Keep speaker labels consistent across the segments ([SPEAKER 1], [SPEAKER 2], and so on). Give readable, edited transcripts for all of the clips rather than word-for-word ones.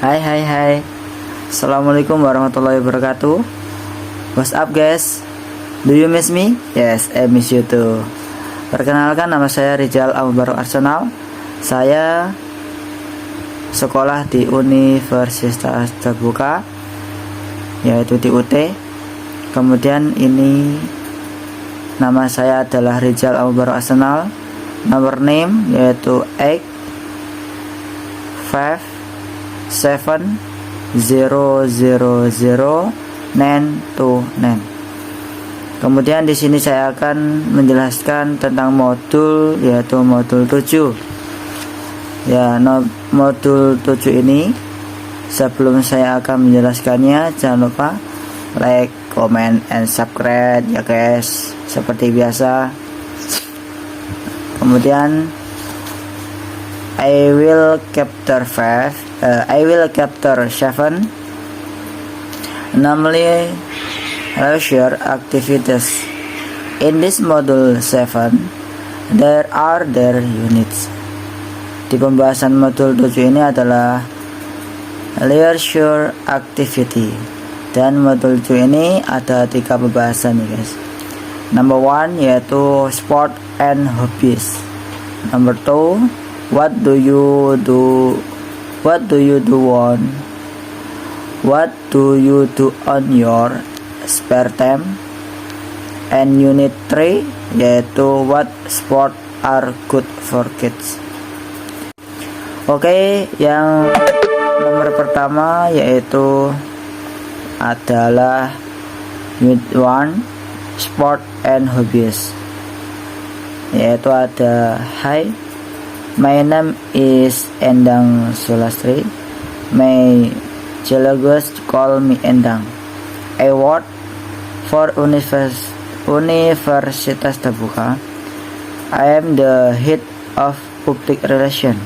[SPEAKER 1] Hai. Assalamualaikum warahmatullahi wabarakatuh. What's up guys? Do you miss me? Yes, I miss you too. Perkenalkan, nama saya Rizal Abu Arsenal. Saya sekolah di Universitas Terbuka, yaitu di UT. Kemudian ini nama saya adalah Rizal Abu Arsenal. Nomor name yaitu 857000929. Kemudian di sini saya akan menjelaskan tentang modul, yaitu modul 7. Ya, modul 7 ini sebelum saya akan menjelaskannya, jangan lupa like, comment, and subscribe ya guys, seperti biasa. Kemudian I will chapter 7, namely leisure activities. In this module 7 there are their units. Di pembahasan modul 7 ini adalah leisure activity, dan modul 7 ini ada 3 pembahasan nih guys. Number 1 yaitu sport and hobbies. Number 2, what do you do on your spare time. And unit 3 yaitu what sport are good for kids. Oke, yang nomor pertama yaitu adalah unit 1 sport and hobbies, yaitu ada hi, my name is Endang Sulastri. My colleagues call me Endang. I work for Universitas Terbuka. I am the head of public relation.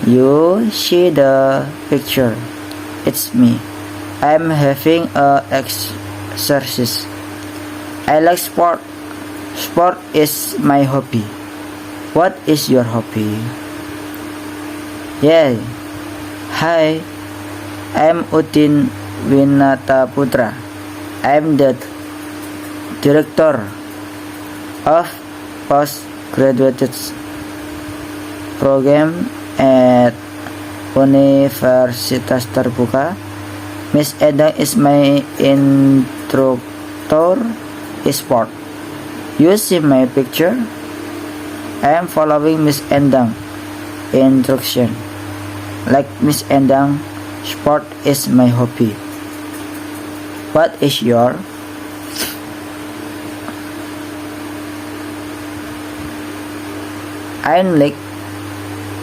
[SPEAKER 1] You see the picture. It's me. I am having a exercise. I like sport. Sport is my hobby. What is your hobby? Yeah. Hi, I'm Udin Winata Putra. I'm the director of postgraduate program at Universitas Terbuka. Miss Endang is my instructor sport. You see my picture? I am following Miss Endang instruction. Like Miss Endang, sport is my hobby. What is your? I like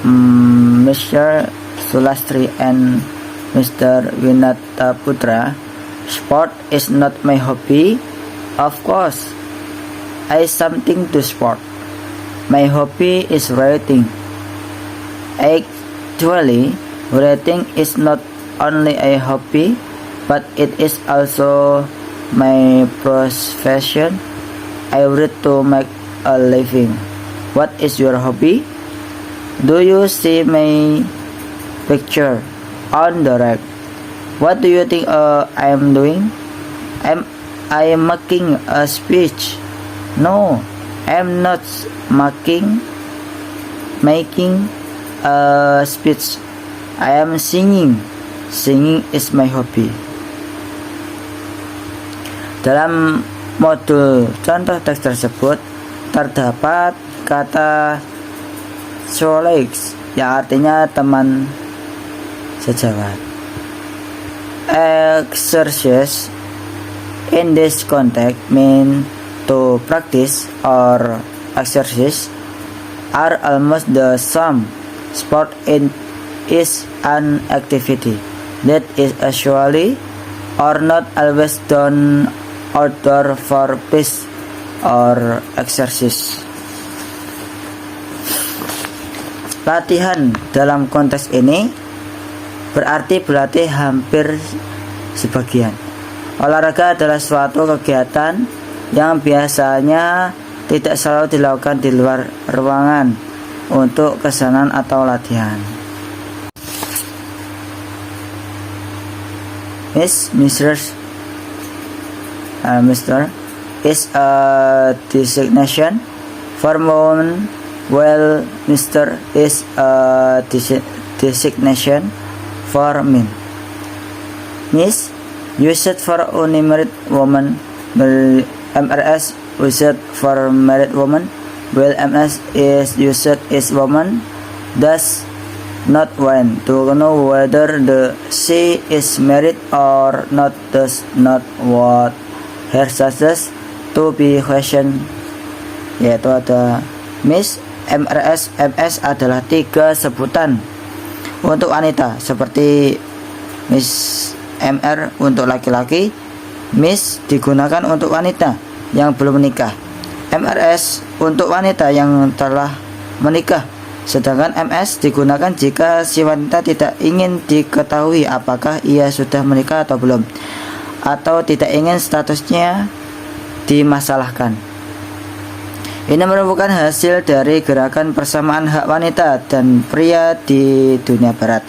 [SPEAKER 1] Mr. Sulastri and Mr. Winata Putra. Sport is not my hobby. Of course, I something to sport. My hobby is writing. Actually, writing is not only a hobby, but it is also my profession. I read to make a living. What is your hobby? Do you see my picture on the right? What do you think I am doing? I am making a speech. No, I am not making a speech. I am singing. Singing is my hobby. Dalam modul contoh teks tersebut terdapat kata colleagues, yang artinya teman sejawat. Exercise in this context mean to practice or exercise are almost the same. Sport is an activity that is usually or not always done outdoor for peace or exercise. Latihan dalam konteks ini berarti berlatih hampir sebagian. Olahraga adalah suatu kegiatan yang biasanya tidak selalu dilakukan di luar ruangan untuk kesenangan atau latihan. Miss, Mrs., Mr. is a designation for woman, while Mr. is a designation for men. Miss used for unmarried woman, MRS used for married woman, while MS is used as woman. Thus, not when to know whether the she is married or not does not what her status to be questioned, yaitu ada Miss, MRS, MS adalah 3 sebutan untuk wanita, seperti Miss MR untuk laki-laki. Miss digunakan untuk wanita yang belum menikah, MRS untuk wanita yang telah menikah, sedangkan MS digunakan jika si wanita tidak ingin diketahui apakah ia sudah menikah atau belum, atau tidak ingin statusnya dimasalahkan. Ini merupakan hasil dari gerakan persamaan hak wanita dan pria di dunia barat.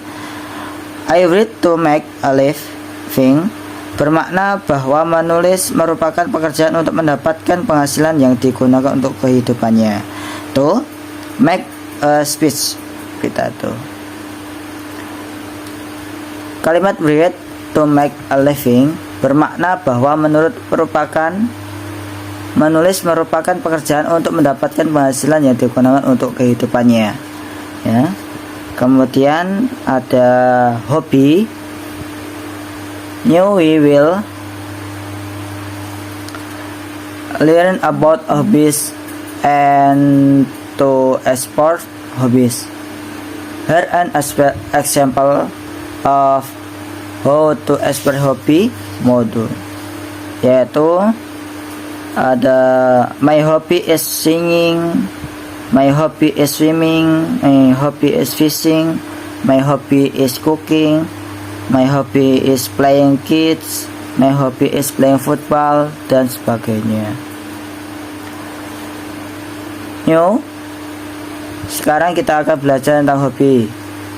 [SPEAKER 1] I read to make a living bermakna bahwa menulis merupakan pekerjaan untuk mendapatkan penghasilan yang digunakan untuk kehidupannya. To make a speech, pidato. Kalimat read to make a living bermakna bahwa menulis merupakan pekerjaan untuk mendapatkan penghasilan yang digunakan untuk kehidupannya. Ya. Kemudian ada hobi. Now we will learn about hobbies and to explore hobbies. Here an example of how to explore hobby module, yaitu ada my hobby is singing, my hobby is swimming, my hobby is fishing, my hobby is cooking, my hobby is playing kids, my hobby is playing football, dan sebagainya. Sekarang kita akan belajar tentang hobi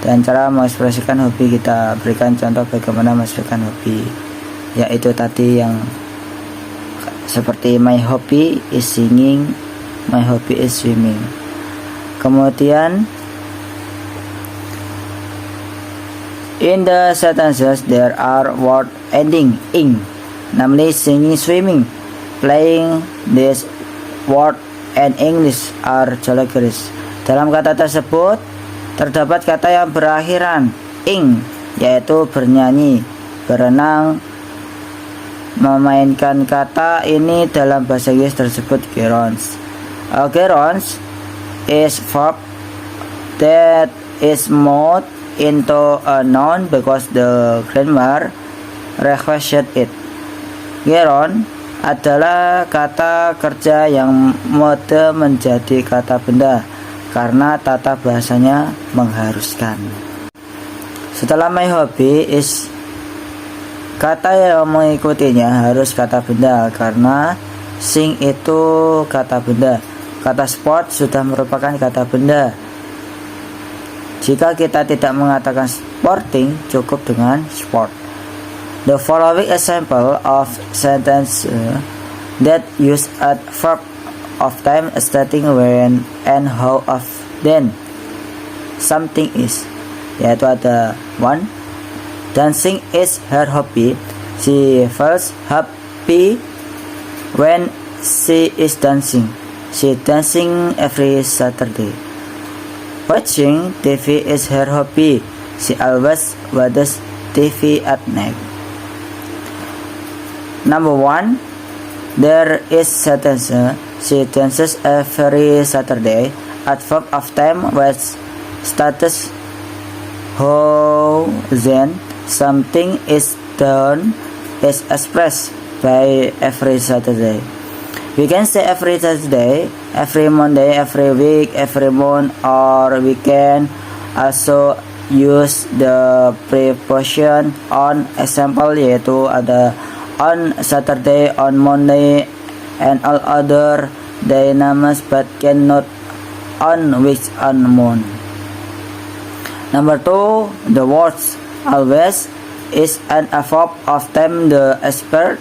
[SPEAKER 1] dan cara mengekspresikan hobi. Kita berikan contoh bagaimana mengekspresikan hobi, yaitu tadi yang seperti my hobby is singing, my hobby is swimming. Kemudian in the sentences there are word ending ing, namely singing, swimming, playing. This word and English are categories. Dalam kata tersebut terdapat kata yang berakhiran ing, yaitu bernyanyi, berenang, memainkan. Kata ini dalam bahasa Inggris tersebut gerunds. A gerunds is verb that is mode into a noun because the grammar requires it. Gerund adalah kata kerja yang mode menjadi kata benda karena tata bahasanya mengharuskan. Setelah my hobby is, kata yang mengikutinya harus kata benda karena sing itu kata benda. Kata sport sudah merupakan kata benda. Jika kita tidak mengatakan sporting, cukup dengan sport. The following example of sentence that use a verb of time stating when and how often something is, yaitu ada 1. Dancing is her hobby. She feels happy when she is dancing. She dancing every Saturday. Watching TV is her hobby. She always watches TV at night. Number 1. There is sentence. She dances every Saturday. At verb of time with status how then something is done is expressed by every Saturday. We can say every Saturday, every Monday, every week, every month, or we can also use the preposition on. Example yaitu ada on Saturday, on Monday, and all other dynamics, but cannot on weeks, on month. Number 2, the words always is an verb of time the expert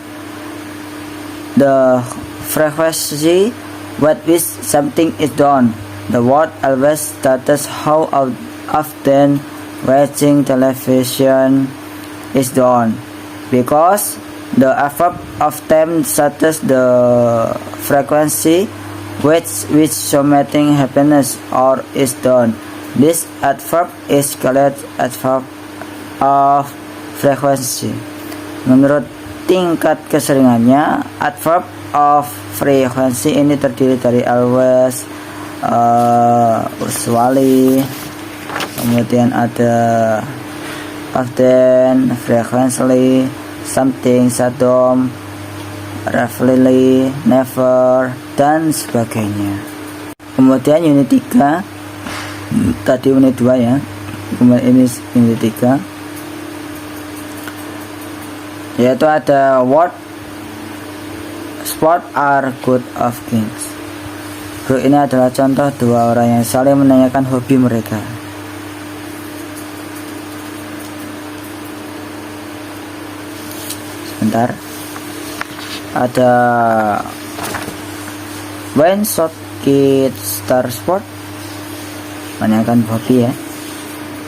[SPEAKER 1] the frequency with which something is done. The word always states how often watching television is done, because the verb of time states the frequency with which something happens or is done. This adverb is called adverb of frequency. Menurut tingkat keseringannya, adverb of frequency ini terdiri dari always, usually, kemudian ada often, frequently, something, seldom, rarely, never, dan sebagainya. Kemudian unit 3, tadi unit 2 ya, kemudian ini unit 3, yaitu ada word sport are good of kings. Group ini adalah contoh dua orang yang saling menanyakan hobi mereka. Sebentar. Ada when should kids start sport? Menanyakan hobi ya.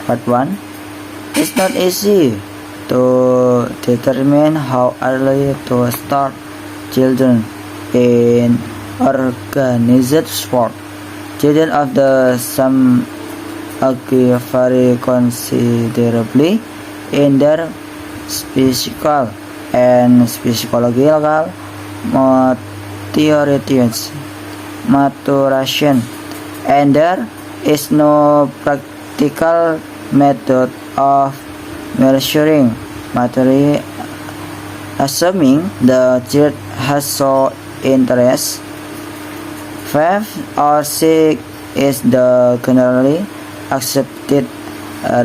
[SPEAKER 1] Part 1. It's not easy to determine how early to start children in organized sport. Children of the some vary considerably in their physical and psychological maturation, and there is no practical method of measuring maturity. Assuming the child has so interest, 5 or 6 is the generally accepted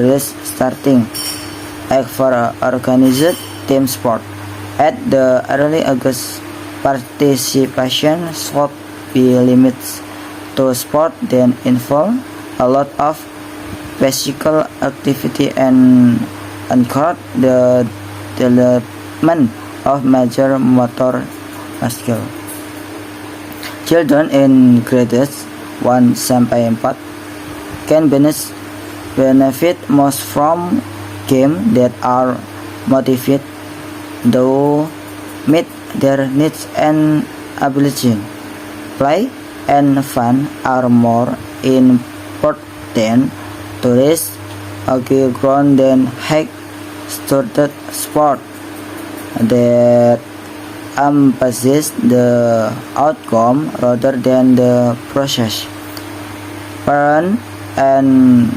[SPEAKER 1] risk starting age for organized team sport. At the early August, participation should be limited to sport that involve a lot of physical activity and encourage the development of major motor skill. Children in grades 1 sampai 4 can benefit most from games that are motivated to meet their needs and ability. Play and fun are more important to raise a grown than high-started sport that emphasizes the outcome rather than the process. Parents and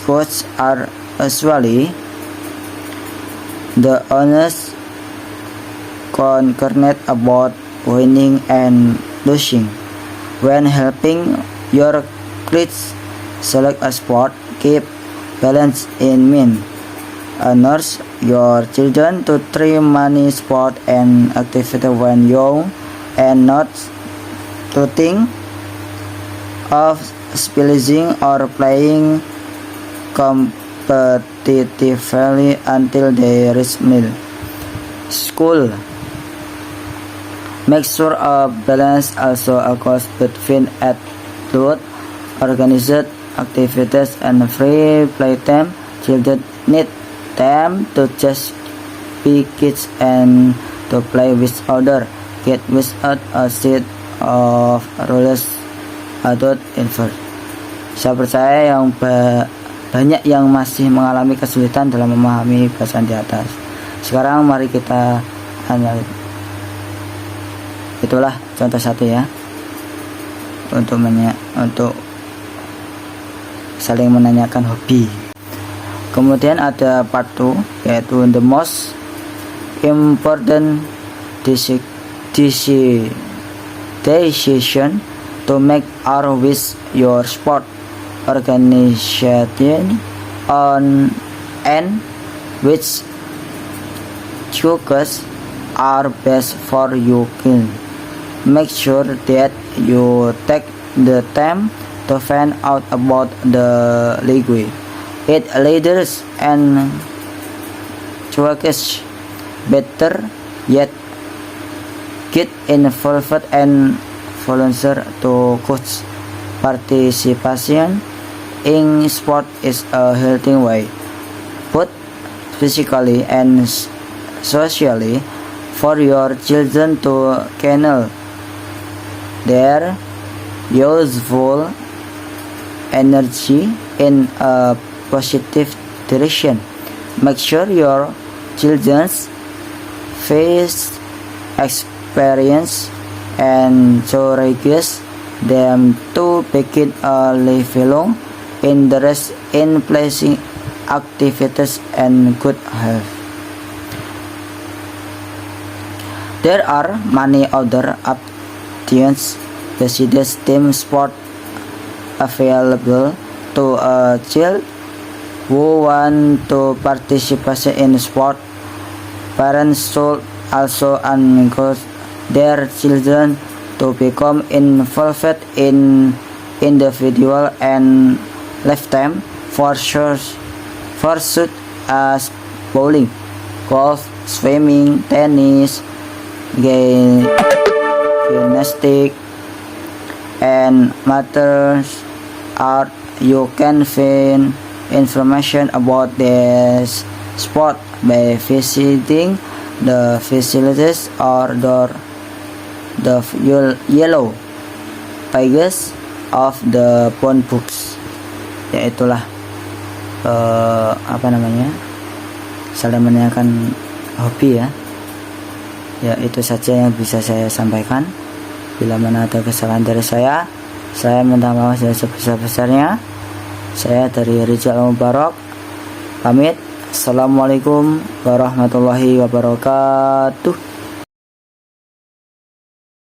[SPEAKER 1] coaches are usually the honest concerned about winning and losing. When helping your kids select a sport, keep balance in mind. Nurse your children to try many sport and activity when young, and not to think of specializing or playing competitively until they reach middle school. Make sure a balance also occurs between adult organized activities and free playtime. Children need time to just be kids and to play with other kids without a set of rules adult involved. Saya percaya banyak yang masih mengalami kesulitan dalam memahami bacaan di atas. Sekarang mari kita analisis. Itulah contoh 1 ya, untuk saling menanyakan hobi. Kemudian ada part 2, yaitu the most important decision to make are with your sport organization on and which choices are best for you. Make sure that you take the time to find out about the league, its leaders and works. Better yet, get involved and volunteer to coach. Participation in sport is a healthy way, both physically and socially, for your children to channel their useful energy in a positive direction. Make sure your children's face experience and encourages them to begin a lifelong interest in pleasing activities and good health. There are many other options besides team sport available to a child who want to participate in sport. Parents should also encourage their children to become involved in individual and lifetime pursuits as bowling, golf, swimming, tennis, gymnastics, and martial art. You can find information about this sport by visiting the facilities or the yellow pages of the phone books. Ya itulah saling menanyakan hobi ya. Ya itu saja yang bisa saya sampaikan. Bila mana ada kesalahan dari saya minta maaf sebesar-besarnya. Saya dari Rizal Mubarak pamit. Assalamualaikum warahmatullahi wabarakatuh.